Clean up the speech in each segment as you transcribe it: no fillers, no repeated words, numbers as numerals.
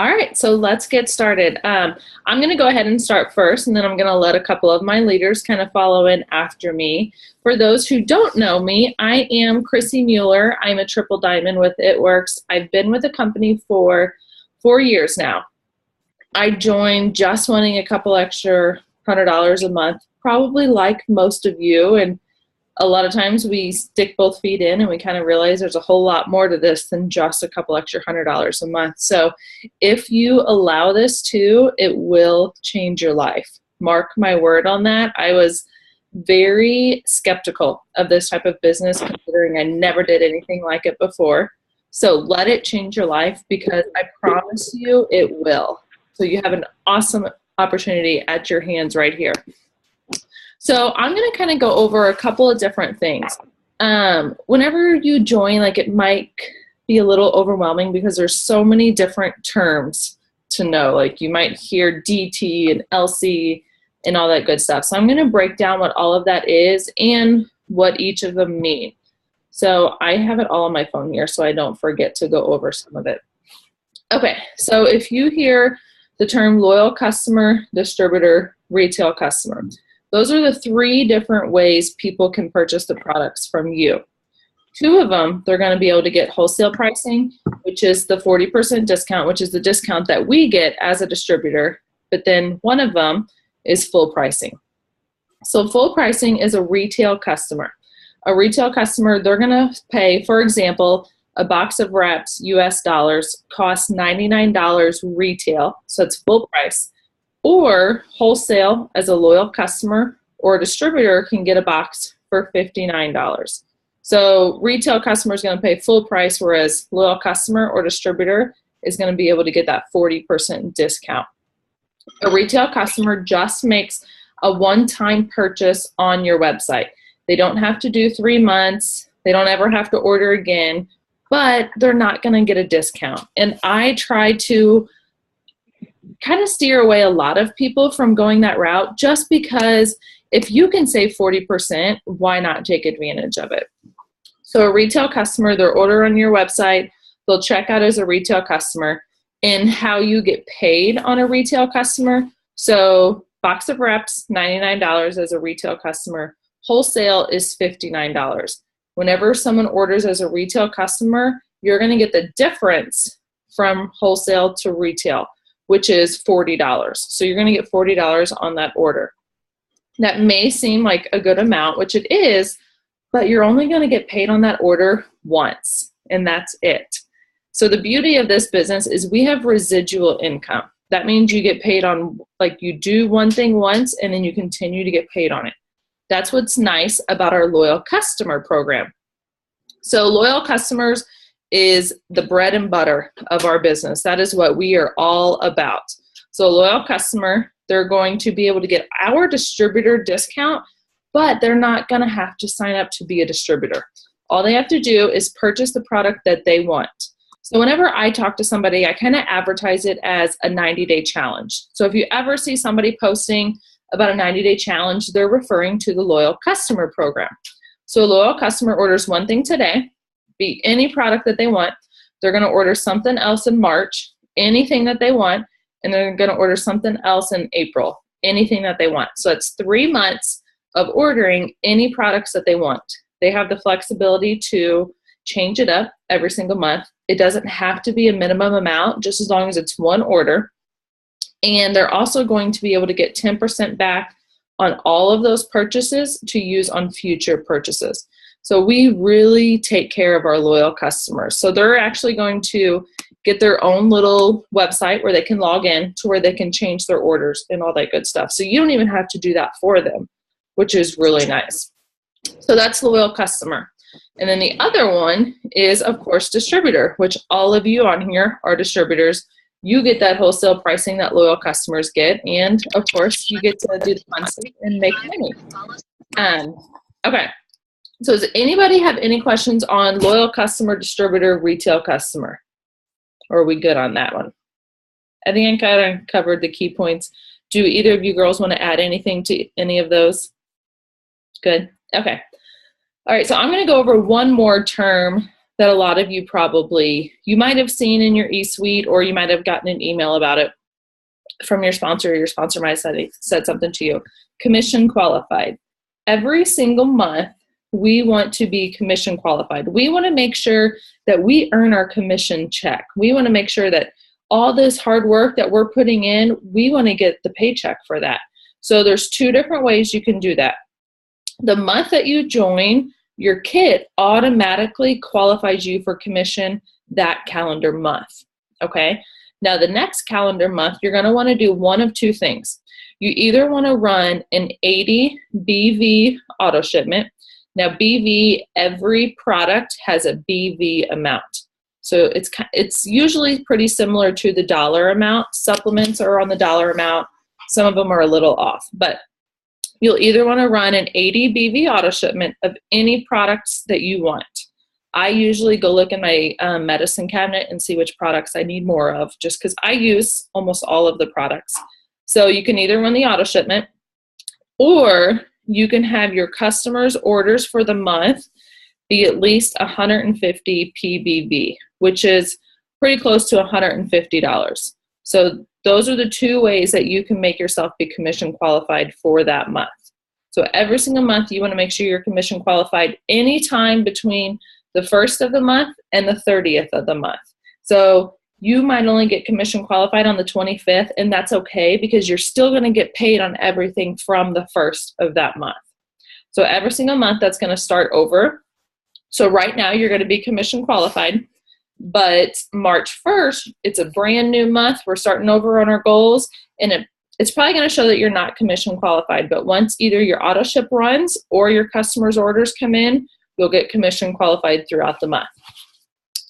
All right, so let's get started. I'm going to go ahead and start first, and then I'm going to let a couple of my leaders kind of follow in after me. For those who don't know me, I am Chrissy Mueller. I'm a triple diamond with It Works. I've been with the company for 4 years now. I joined just wanting a couple extra $100 a month, probably like most of you, and a lot of times we stick both feet in and we kind of realize there's a whole lot more to this than just a couple extra $100 a month. So if you allow this to, it will change your life. Mark my word on that. I was very skeptical of this type of business, considering I never did anything like it before. So let it change your life, because I promise you it will. So you have an awesome opportunity at your hands right here. So I'm going to kind of go over a couple of different things. Whenever you join, it might be a little overwhelming because there's so many different terms to know. You might hear DT and LC and all that good stuff. So I'm going to break down what all of that is and what each of them mean. So I have it all on my phone here so I don't forget to go over some of it. Okay, so if you hear the term loyal customer, distributor, retail customer, those are the 3 different ways people can purchase the products from you. 2 of them, they're going to be able to get wholesale pricing, which is the 40% discount, which is the discount that we get as a distributor. But then one of them is full pricing. So full pricing is a retail customer. A retail customer, they're going to pay, for example, a box of wraps, US dollars, costs $99 retail, so it's full price. Or wholesale, as a loyal customer or a distributor, can get a box for $59. So retail customer is going to pay full price, whereas loyal customer or distributor is going to be able to get that 40% discount. A retail customer just makes a one-time purchase on your website. They don't have to do 3 months. They don't ever have to order again, but they're not going to get a discount. And I try to kind of steer away a lot of people from going that route, just because if you can save 40%, why not take advantage of it? So a retail customer, they'll order on your website, they'll check out as a retail customer, and how you get paid on a retail customer. So box of wraps, $99 as a retail customer. Wholesale is $59. Whenever someone orders as a retail customer, you're going to get the difference from wholesale to retail, which is $40. So you're going to get $40 on that order. That may seem like a good amount, which it is, but you're only going to get paid on that order once, and that's it. So the beauty of this business is we have residual income. That means you get paid on, you do one thing once, and then you continue to get paid on it. That's what's nice about our loyal customer program. So loyal customers is the bread and butter of our business. That is what we are all about. So a loyal customer, they're going to be able to get our distributor discount, but they're not going to have to sign up to be a distributor. All they have to do is purchase the product that they want. So whenever I talk to somebody, I kind of advertise it as a 90-day challenge. So if you ever see somebody posting about a 90-day challenge, they're referring to the loyal customer program. So a loyal customer orders one thing today, be any product that they want. They're going to order something else in March, anything that they want, and they're going to order something else in April, anything that they want. So it's 3 months of ordering any products that they want. They have the flexibility to change it up every single month. It doesn't have to be a minimum amount, just as long as it's one order. And they're also going to be able to get 10% back on all of those purchases to use on future purchases. So we really take care of our loyal customers. So they're actually going to get their own little website where they can log in to where they can change their orders and all that good stuff. So you don't even have to do that for them, which is really nice. So that's loyal customer. And then the other one is, of course, distributor, which all of you on here are distributors. You get that wholesale pricing that loyal customers get. And, of course, you get to do the fun stuff and make money. Okay. So does anybody have any questions on loyal customer, distributor, retail customer? Or are we good on that one? I think I kind of covered the key points. Do either of you girls want to add anything to any of those? Good. Okay. All right. So I'm going to go over one more term that a lot of you you might have seen in your e-suite, or you might have gotten an email about it from your sponsor. Your sponsor might have said something to you. Commission qualified. Every single month, we want to be commission qualified. We want to make sure that we earn our commission check. We want to make sure that all this hard work that we're putting in, we want to get the paycheck for that. So there's 2 different ways you can do that. The month that you join, your kit automatically qualifies you for commission that calendar month, okay? Now, the next calendar month, you're going to want to do one of 2 things. You either want to run an 80 BV auto shipment. Now, BV, every product has a BV amount. So it's usually pretty similar to the dollar amount. Supplements are on the dollar amount. Some of them are a little off, but you'll either want to run an 80 BV auto shipment of any products that you want. I usually go look in my medicine cabinet and see which products I need more of, just because I use almost all of the products. So you can either run the auto shipment, or you can have your customers' orders for the month be at least 150 PBV, which is pretty close to $150. So those are the 2 ways that you can make yourself be commission qualified for that month. So every single month, you want to make sure you're commission qualified anytime between the 1st of the month and the 30th of the month. So you might only get commission qualified on the 25th, and that's okay, because you're still going to get paid on everything from the 1st of that month. So every single month, that's going to start over. So right now, you're going to be commission qualified. But March 1st, it's a brand new month. We're starting over on our goals, and it's probably going to show that you're not commission qualified. But once either your auto ship runs or your customers' orders come in, you'll get commission qualified throughout the month.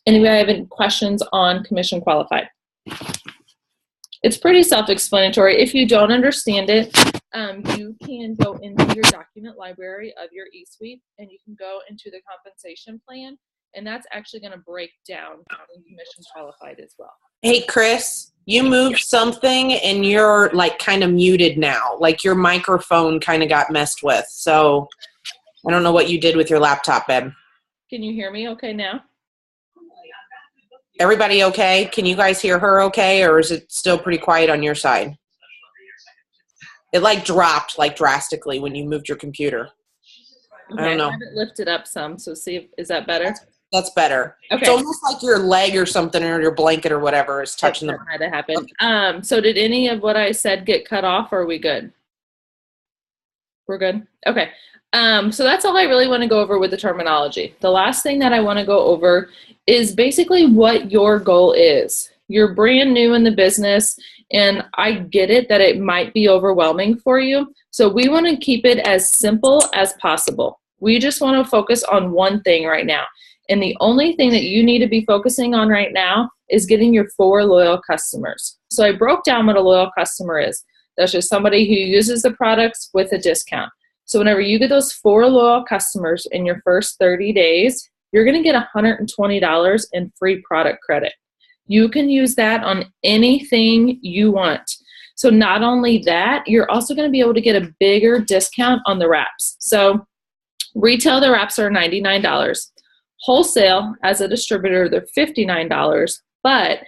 Anybody have any questions on commission qualified? It's pretty self-explanatory. If you don't understand it, you can go into your document library of your eSuite, and you can go into the compensation plan. And that's actually going to break down commission qualified as well. Hey, Chris, you moved something and you're like kind of muted now. Like your microphone kind of got messed with. So I don't know what you did with your laptop, babe. Can you hear me okay now? Everybody okay? Can you guys hear her okay? Or is it still pretty quiet on your side? It like dropped like drastically when you moved your computer. Okay, I don't know. I have it lifted up some, so see, is that better? That's better. Okay. It's almost like your leg or something, or your blanket or whatever is touching them. That might have happened. Okay. So did any of what I said get cut off, or are we good? We're good? Okay. So that's all I really want to go over with the terminology. The last thing that I want to go over is basically what your goal is. You're brand new in the business, and I get it that it might be overwhelming for you. So we want to keep it as simple as possible. We just want to focus on one thing right now. And the only thing that you need to be focusing on right now is getting your 4 loyal customers. So I broke down what a loyal customer is. That's just somebody who uses the products with a discount. So whenever you get those 4 loyal customers in your first 30 days, you're going to get $120 in free product credit. You can use that on anything you want. So not only that, you're also going to be able to get a bigger discount on the wraps. So retail, the wraps are $99. Wholesale, as a distributor, they're $59. But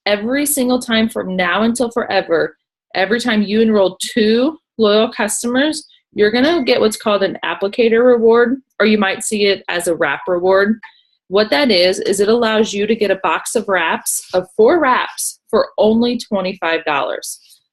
every single time from now until forever, every time you enroll 2 loyal customers, you're going to get what's called an applicator reward, or you might see it as a wrap reward. What that is it allows you to get a box of wraps, of 4 wraps, for only $25.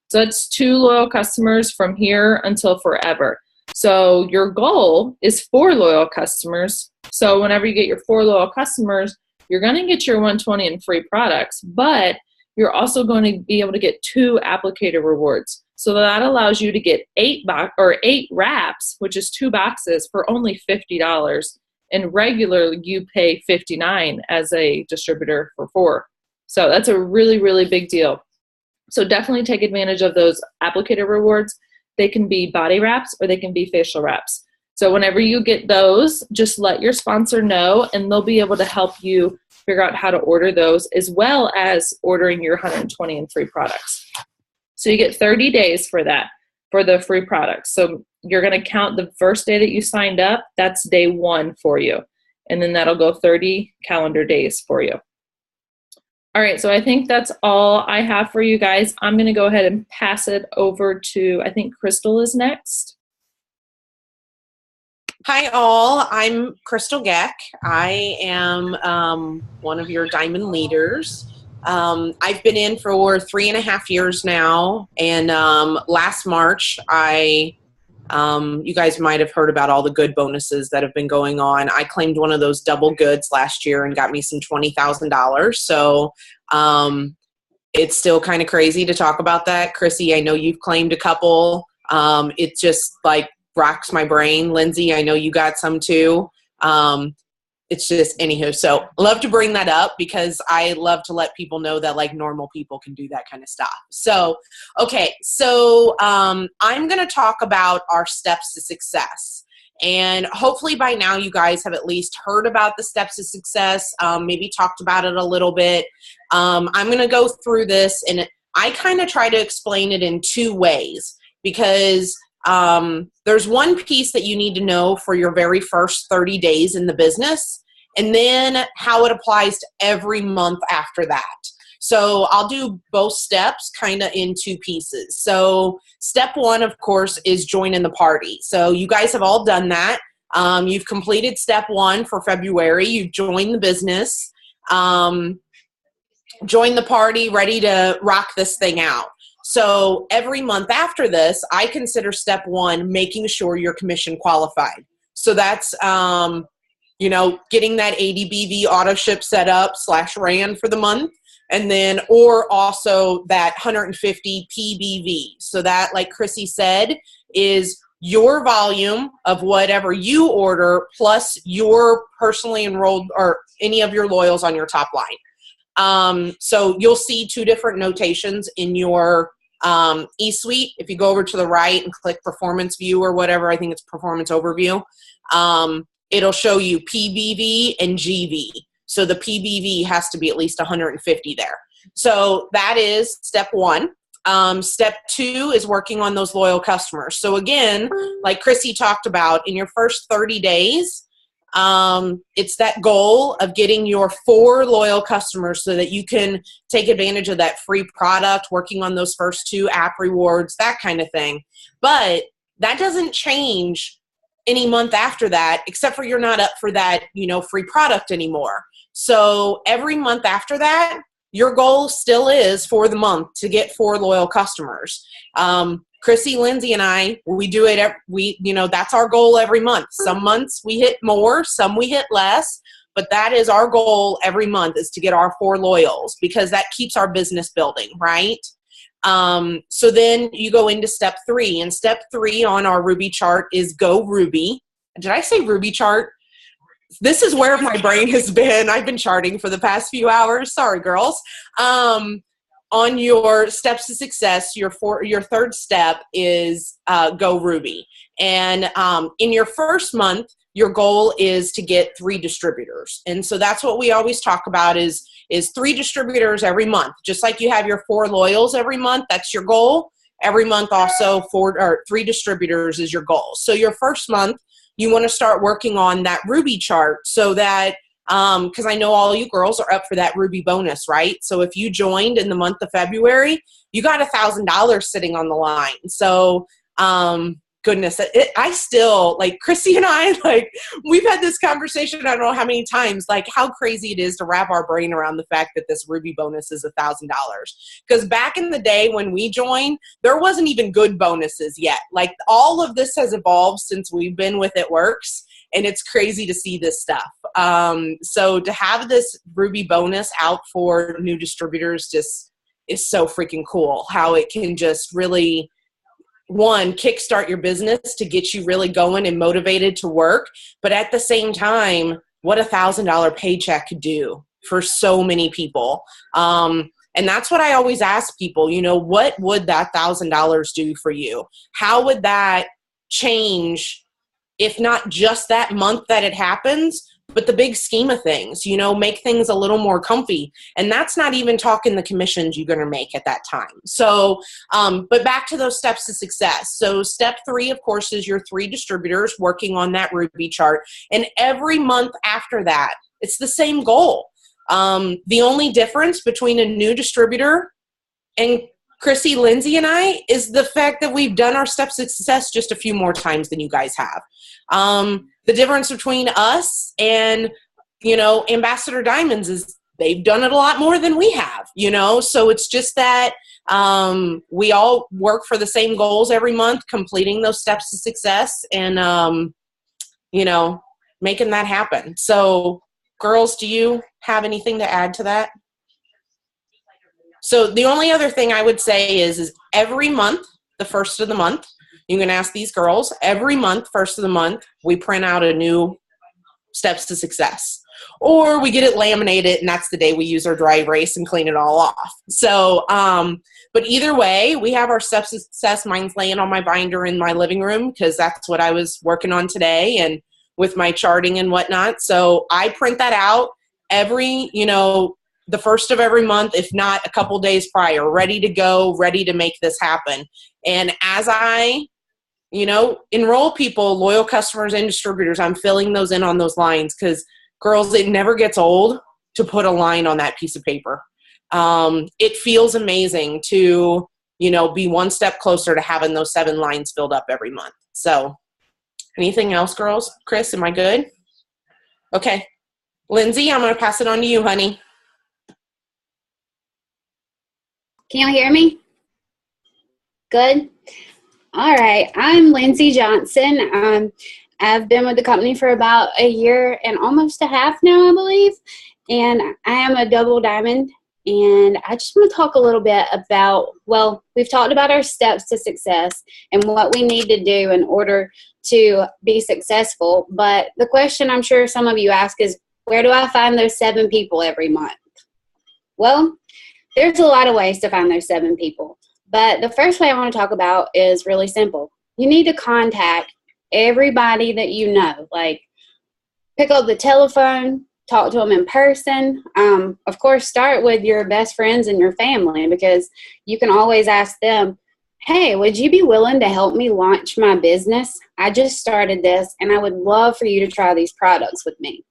So it's 2 loyal customers from here until forever. So your goal is 4 loyal customers. So whenever you get your 4 loyal customers, you're going to get your $120 in free products, but you're also going to be able to get 2 applicator rewards. So that allows you to get 8 wraps, which is 2 boxes, for only $50. And regularly you pay $59 as a distributor for 4. So that's a really, really big deal. So definitely take advantage of those applicator rewards. They can be body wraps or they can be facial wraps. So whenever you get those, just let your sponsor know, and they'll be able to help you figure out how to order those, as well as ordering your $120 in free products. So you get 30 days for that, for the free products. So you're going to count the first day that you signed up. That's day 1 for you. and then that'll go 30 calendar days for you. All right, so I think that's all I have for you guys. I'm going to go ahead and pass it over to, I think Crystal is next. Hi all, I'm Crystal Geck. I am one of your diamond leaders. I've been in for 3.5 years now, and last March you guys might have heard about all the good bonuses that have been going on. I claimed one of those double goods last year and got me some $20,000. So it's still kind of crazy to talk about that. Chrissy, I know you've claimed a couple. It just like rocks my brain. Lindsay, I know you got some too. It's just, anywho, so love to bring that up because I love to let people know that like normal people can do that kind of stuff. So, okay, so I'm going to talk about our steps to success. And hopefully by now you guys have at least heard about the steps to success, maybe talked about it a little bit. I'm going to go through this, and I kind of try to explain it in two ways because there's one piece that you need to know for your very first 30 days in the business, and then how it applies to every month after that. So I'll do both steps kind of in two pieces. So step one, of course, is joining the party. So you guys have all done that. You've completed step one for February. You've joined the business, joined the party, ready to rock this thing out. So every month after this, I consider step one making sure you're commission qualified. So that's, getting that ADBV auto ship set up /ran for the month. And then, or also that 150 PBV. So that, like Chrissy said, is your volume of whatever you order plus your personally enrolled or any of your loyals on your top line. So you'll see two different notations in your eSuite. If you go over to the right and click performance view or whatever, I think it's performance overview, it'll show you PBV and GV. So the PBV has to be at least 150 there. So that is step one. Step two is working on those loyal customers. So again, like Chrissy talked about, in your first 30 days, it's that goal of getting your 4 loyal customers so that you can take advantage of that free product, working on those first 2 app rewards, that kind of thing. But that doesn't change any month after that, except for you're not up for that, free product anymore. So every month after that, your goal still is for the month to get 4 loyal customers. Chrissy, Lindsay, and I, we do it. That's our goal every month. Some months we hit more, some we hit less, but that is our goal every month, is to get our 4 loyals, because that keeps our business building, right? So then you go into step 3, and step 3 on our Ruby chart is Go Ruby. Did I say Ruby chart? This is where my brain has been. I've been charting for the past few hours. Sorry, girls. On your steps to success, your third step is Go Ruby. And in your first month, your goal is to get 3 distributors. And so that's what we always talk about is 3 distributors every month. Just like you have your 4 loyals every month, that's your goal. Every month also 3 distributors is your goal. So your first month, you want to start working on that Ruby chart so that, because I know all you girls are up for that Ruby bonus, right? So if you joined in the month of February, you got $1,000 sitting on the line. So, goodness, I still, like Chrissy and I, like we've had this conversation, I don't know how many times, like how crazy it is to wrap our brain around the fact that this Ruby bonus is $1,000. Because back in the day when we joined, there wasn't even good bonuses yet. Like all of this has evolved since we've been with It Works, and it's crazy to see this stuff. So to have this Ruby bonus out for new distributors just is so freaking cool, how it can just really, one, kickstart your business to get you really going and motivated to work. But at the same time, what $1,000 paycheck could do for so many people. And that's what I always ask people, what would that $1,000 do for you? How would that change, if not just that month that it happens, but the big scheme of things, you know, make things a little more comfy. And that's not even talking the commissions you're going to make at that time. So, but back to those steps to success. So step 3, of course, is your 3 distributors working on that Ruby chart. And every month after that, it's the same goal. The only difference between a new distributor and Chrissy, Lindsay, and I is the fact that we've done our steps of success just a few more times than you guys have. The difference between us and, you know, Ambassador Diamonds is they've done it a lot more than we have, you know, so it's just that we all work for the same goals every month, completing those steps to success and, you know, making that happen. So, girls, do you have anything to add to that? So the only other thing I would say is every month, the first of the month, you can ask these girls, every month, first of the month, we print out a new steps to success. Or we get it laminated, and that's the day we use our dry erase and clean it all off. So, but either way, we have our steps to success. Mine's laying on my binder in my living room because that's what I was working on today and with my charting and whatnot. So I print that out every, you know, the first of every month, if not a couple days prior, ready to go, ready to make this happen. And as I, you know, enroll people, loyal customers and distributors, I'm filling those in on those lines because, girls, it never gets old to put a line on that piece of paper. It feels amazing to, you know, be one step closer to having those 7 lines filled up every month. So anything else, girls? Chris, am I good? Okay. Lindsay, I'm going to pass it on to you, honey. Can you hear me? Good. All right. I'm Lindsay Johnson. I've been with the company for about a year and almost a half now, I believe. And I am a double diamond. And I just want to talk a little bit about, well, we've talked about our steps to success and what we need to do in order to be successful. But the question I'm sure some of you ask is, where do I find those 7 people every month? Well, there's a lot of ways to find those 7 people. But the first way I want to talk about is really simple. You need to contact everybody that you know. Like, pick up the telephone, talk to them in person. Of course, start with your best friends and your family because you can always ask them, hey, would you be willing to help me launch my business? I just started this, and I would love for you to try these products with me.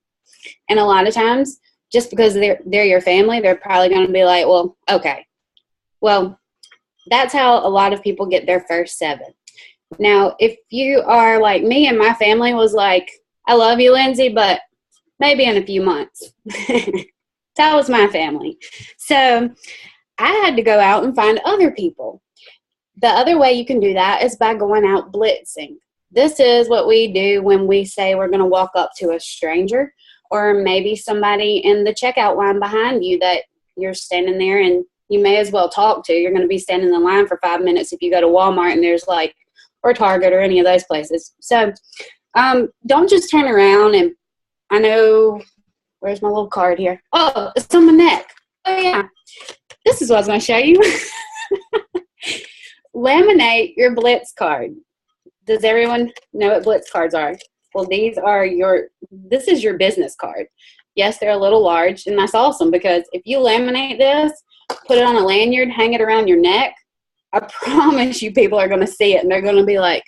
And a lot of times, just because they're your family, they're probably going to be like, well, okay. Well, that's how a lot of people get their first 7. Now, if you are like me and my family was like, I love you, Lindsay, but maybe in a few months. That was my family. So I had to go out and find other people. The other way you can do that is by going out blitzing. This is what we do when we say we're going to walk up to a stranger or maybe somebody in the checkout line behind you that you're standing there and you may as well talk to. You're going to be standing in line for 5 minutes if you go to Walmart and there's like, or Target or any of those places. So don't just turn around and, I know, where's my little card here? Oh, it's on my neck. Oh, yeah. This is what I was going to show you. Laminate your Blitz card. Does everyone know what Blitz cards are? Well, this is your business card. Yes, they're a little large, and that's awesome because if you laminate this, put it on a lanyard, hang it around your neck, I promise you people are going to see it, and they're going to be like,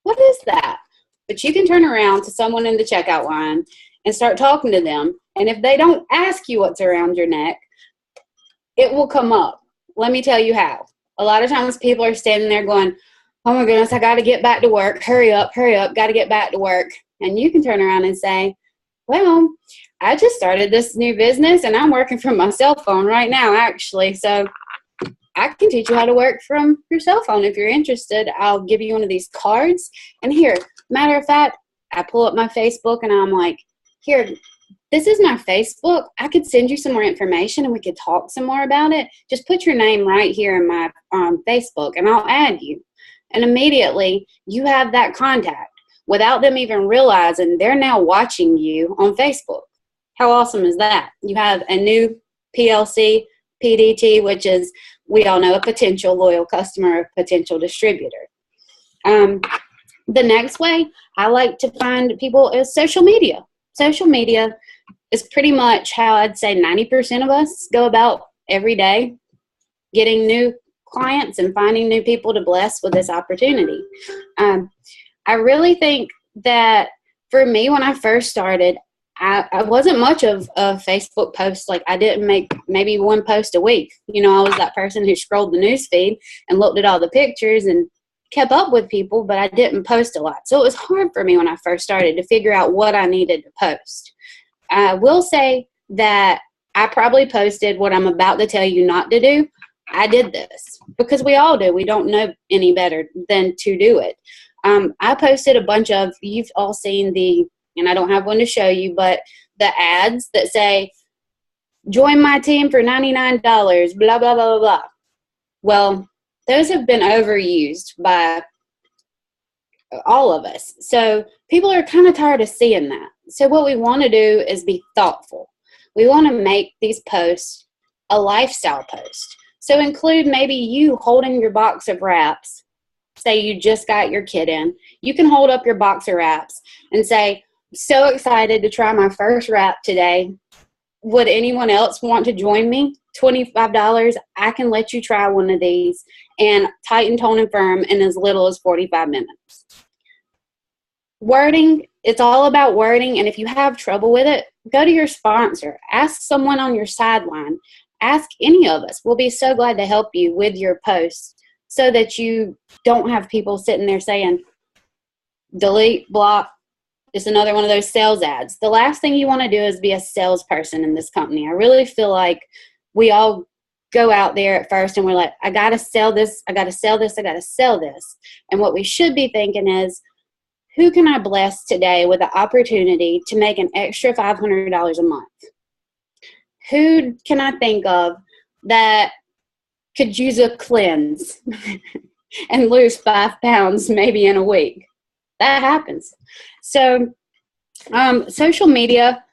what is that? But you can turn around to someone in the checkout line and start talking to them, and if they don't ask you what's around your neck, it will come up. Let me tell you how. A lot of times people are standing there going, oh my goodness, I got to get back to work. Hurry up, got to get back to work. And you can turn around and say, well, I just started this new business and I'm working from my cell phone right now, actually. So I can teach you how to work from your cell phone. If you're interested, I'll give you one of these cards. And here, matter of fact, I pull up my Facebook and I'm like, here, this is my Facebook. I could send you some more information and we could talk some more about it. Just put your name right here in my Facebook and I'll add you. And immediately you have that contact without them even realizing they're now watching you on Facebook. How awesome is that? You have a new PLC, PDT, which is, we all know, a potential loyal customer, a potential distributor. The next way I like to find people is social media. social media is pretty much how I'd say 90% of us go about every day, getting new clients and finding new people to bless with this opportunity. I really think that for me, when I first started, I wasn't much of a Facebook post. Like, I didn't make maybe one post a week. You know, I was that person who scrolled the news feed and looked at all the pictures and kept up with people, but I didn't post a lot. So it was hard for me when I first started to figure out what I needed to post. I will say that I probably posted what I'm about to tell you not to do. I did this because we all do. We don't know any better than to do it. I posted a bunch of, you've all seen and I don't have one to show you, but the ads that say, join my team for $99, blah, blah, blah, blah, blah. Well, those have been overused by all of us. So people are kind of tired of seeing that. So what we want to do is be thoughtful. We want to make these posts a lifestyle post. So include maybe you holding your box of wraps. Say you just got your kid in. You can hold up your box of wraps and say, so excited to try my first wrap today. Would anyone else want to join me? $25. I can let you try one of these and tighten, tone, and firm in as little as 45 minutes. Wording, it's all about wording. And if you have trouble with it, go to your sponsor. Ask someone on your sideline. Ask any of us. We'll be so glad to help you with your posts so that you don't have people sitting there saying, delete, block. It's another one of those sales ads. The last thing you want to do is be a salesperson in this company. I really feel like we all go out there at first and we're like, I got to sell this, I got to sell this, I got to sell this. And what we should be thinking is, who can I bless today with the opportunity to make an extra $500 a month? Who can I think of that could use a cleanse and lose 5 pounds maybe in a week? That happens. So social media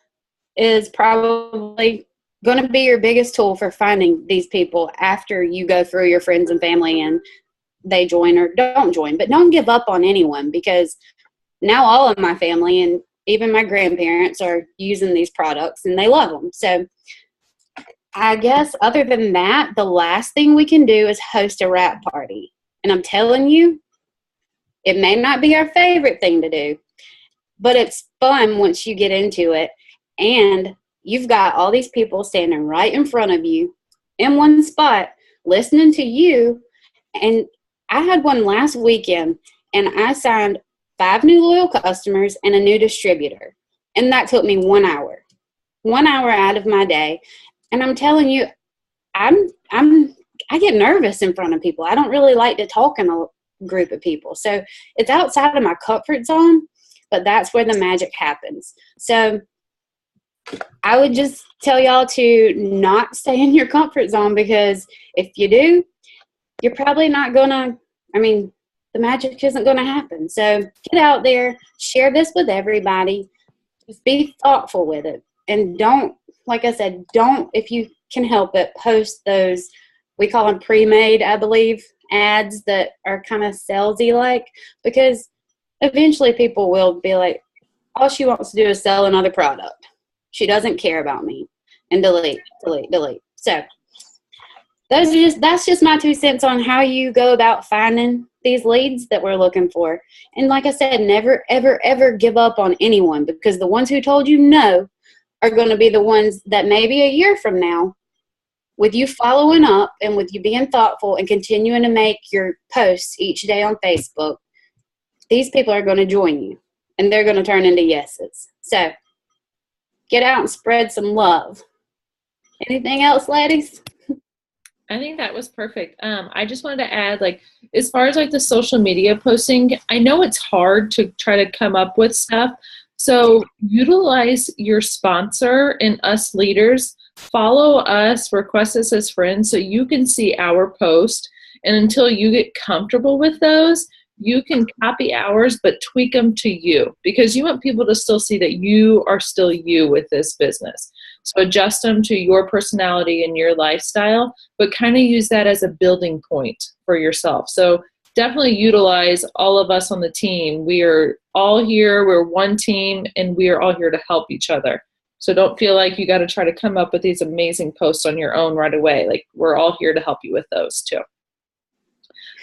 is probably going to be your biggest tool for finding these people after you go through your friends and family and they join or don't join. But don't give up on anyone, because now all of my family and even my grandparents are using these products and they love them. So I guess other than that, the last thing we can do is host a wrap party. And I'm telling you, it may not be our favorite thing to do, but it's fun once you get into it. And you've got all these people standing right in front of you in one spot, listening to you. And I had one last weekend, and I signed 5 new loyal customers and a new distributor. And that took me 1 hour. 1 hour out of my day. And I'm telling you, I get nervous in front of people. I don't really like to talk in a group of people. So it's outside of my comfort zone, but that's where the magic happens. So I would just tell y'all to not stay in your comfort zone, because if you do, you're probably not gonna, the magic isn't gonna happen. So get out there, share this with everybody, just be thoughtful with it. And don't, like I said, don't, if you can help it, post those, we call them pre-made, I believe, ads that are kind of salesy like, because eventually people will be like, all she wants to do is sell another product. She doesn't care about me. And delete. So that's just my 2 cents on how you go about finding these leads that we're looking for. And like I said, never, ever, ever give up on anyone, because the ones who told you no are going to be the ones that maybe a year from now, with you following up and with you being thoughtful and continuing to make your posts each day on Facebook, these people are going to join you and they're going to turn into yeses. So get out and spread some love. Anything else, ladies? I think that was perfect. I just wanted to add, as far as the social media posting, I know it's hard to try to come up with stuff. So utilize your sponsor and us leaders. Follow us, request us as friends so you can see our post. And until you get comfortable with those, you can copy ours, but tweak them to you, because you want people to still see that you are still you with this business. So adjust them to your personality and your lifestyle, but kind of use that as a building point for yourself. So definitely utilize all of us on the team. We are all here. We're one team, and we are all here to help each other. So don't feel like you got to try to come up with these amazing posts on your own right away. Like, we're all here to help you with those too.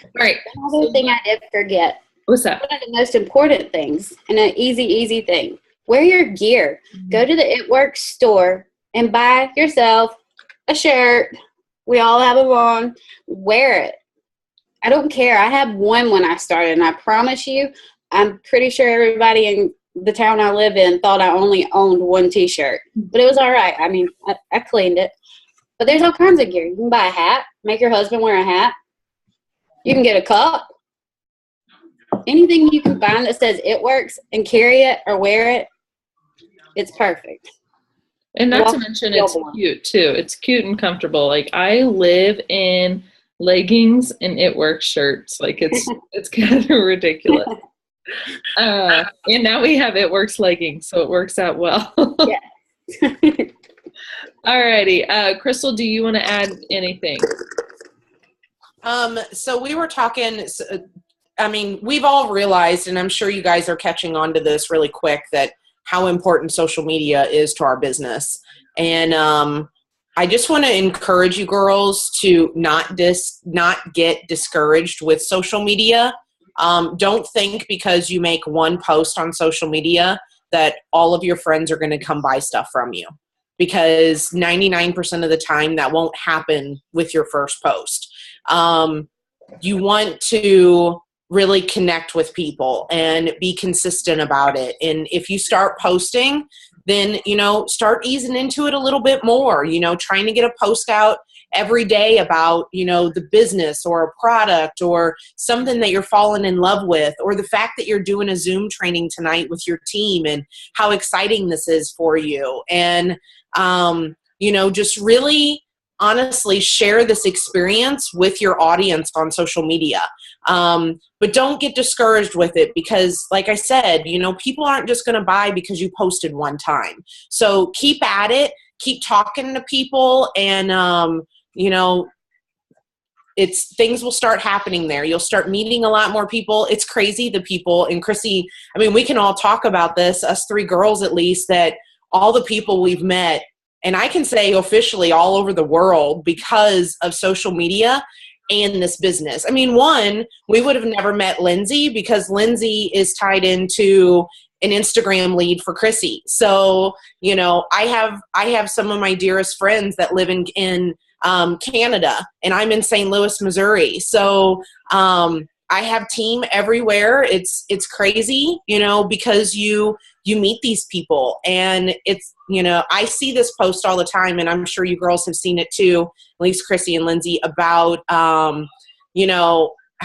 All right. Another thing I did forget. What's that? One of the most important things, and an easy thing. Wear your gear. Go to the It Works store and buy yourself a shirt. We all have them on. Wear it. I don't care. I had one when I started, and I promise you, I'm pretty sure everybody in the town I live in thought I only owned one T-shirt. But it was all right. I mean, I cleaned it. But there's all kinds of gear. You can buy a hat. Make your husband wear a hat. You can get a cup. Anything you can find that says It Works and carry it or wear it, it's perfect. And not to mention, it's cute too. It's cute and comfortable. Like, I live in leggings and It Works shirts. Like, it's kind of ridiculous. And now we have It Works leggings, so it works out well. Yeah. Alrighty. Crystal, do you want to add anything? So we were talking, I mean, we've all realized, and I'm sure you guys are catching on to this really quick, that how important social media is to our business. And I just want to encourage you girls to not get discouraged with social media. Don't think because you make one post on social media that all of your friends are going to come buy stuff from you, because 99% of the time that won't happen with your first post. You want to really connect with people and be consistent about it. And if you start posting, then, start easing into it a little bit more, trying to get a post out every day about, the business or a product or something that you're falling in love with, or the fact that you're doing a Zoom training tonight with your team and how exciting this is for you. And, just really honestly share this experience with your audience on social media. But don't get discouraged with it, because like I said, people aren't just going to buy because you posted one time. So keep at it, keep talking to people, and, things will start happening there. You'll start meeting a lot more people. It's crazy, the people, and Chrissy, I mean, we can all talk about this, us three girls at least, that all the people we've met, and I can say officially all over the world, because of social media and this business. I mean, one, we would have never met Lindsay, because Lindsay is tied into an Instagram lead for Chrissy. So, I have some of my dearest friends that live in Canada, and I'm in St. Louis, Missouri. So, I have team everywhere. It's crazy, because you meet these people, and it's, I see this post all the time, and I'm sure you girls have seen it too, at least Chrissy and Lindsay, about, how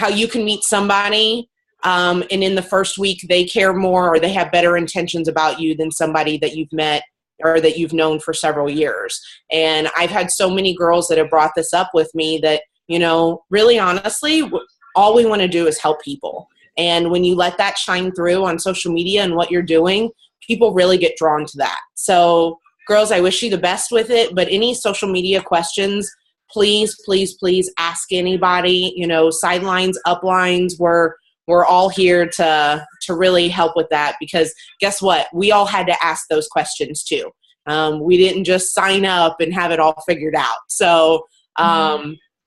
you can meet somebody, and in the first week they care more, or they have better intentions about you than somebody that you've met or that you've known for several years. And I've had so many girls that have brought this up with me that, really honestly, all we want to do is help people. And when you let that shine through on social media and what you're doing, people really get drawn to that. So girls, I wish you the best with it, but any social media questions, please, please, please ask anybody, sidelines, uplines, we're all here to really help with that, because guess what? We all had to ask those questions too. We didn't just sign up and have it all figured out. So,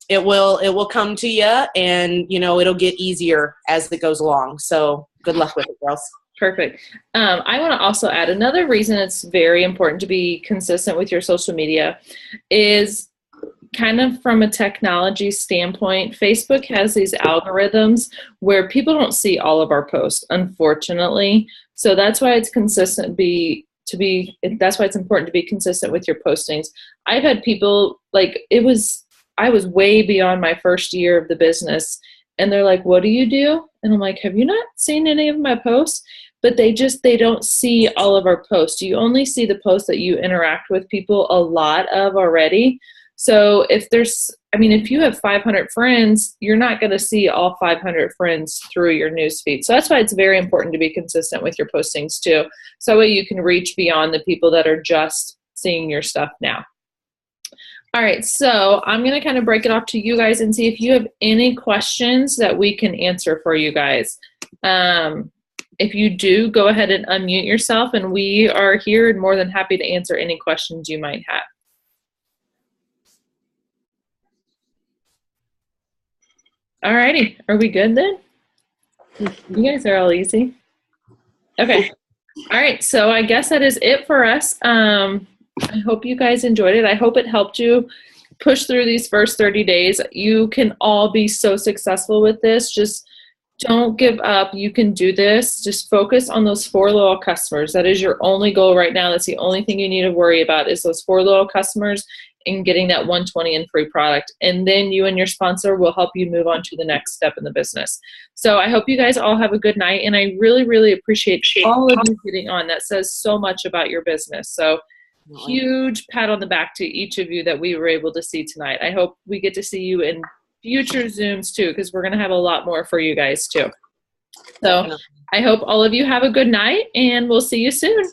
it will come to you, and, it'll get easier as it goes along. So good luck with it, girls. Perfect. I want to also add another reason it's very important to be consistent with your social media is kind of from a technology standpoint. Facebook has these algorithms where people don't see all of our posts, unfortunately. So that's why it's consistent. That's why it's important to be consistent with your postings. I've had people, like, I was way beyond my first year of the business, and they're like, "What do you do?" And I'm like, "Have you not seen any of my posts?" But they don't see all of our posts. You only see the posts that you interact with people a lot of already. So if you have 500 friends, you're not going to see all 500 friends through your newsfeed. So that's why it's very important to be consistent with your postings too. So that way you can reach beyond the people that are just seeing your stuff now. All right, so I'm going to kind of break it off to you guys and see if you have any questions that we can answer for you guys. If you do, go ahead and unmute yourself, and we are here and more than happy to answer any questions you might have. All righty, are we good then? You guys are all easy. Okay. All right, so I guess that is it for us. I hope you guys enjoyed it. I hope it helped you push through these first 30 days. You can all be so successful with this. Just don't give up. You can do this. Just focus on those 4 loyal customers. That is your only goal right now. That's the only thing you need to worry about is those 4 loyal customers and getting that 120 in free product. And then you and your sponsor will help you move on to the next step in the business. So I hope you guys all have a good night. And I really, really appreciate all of you getting on. That says so much about your business. So huge pat on the back to each of you that we were able to see tonight. I hope we get to see you in future Zooms too, because we're going to have a lot more for you guys too. So I hope all of you have a good night, and we'll see you soon.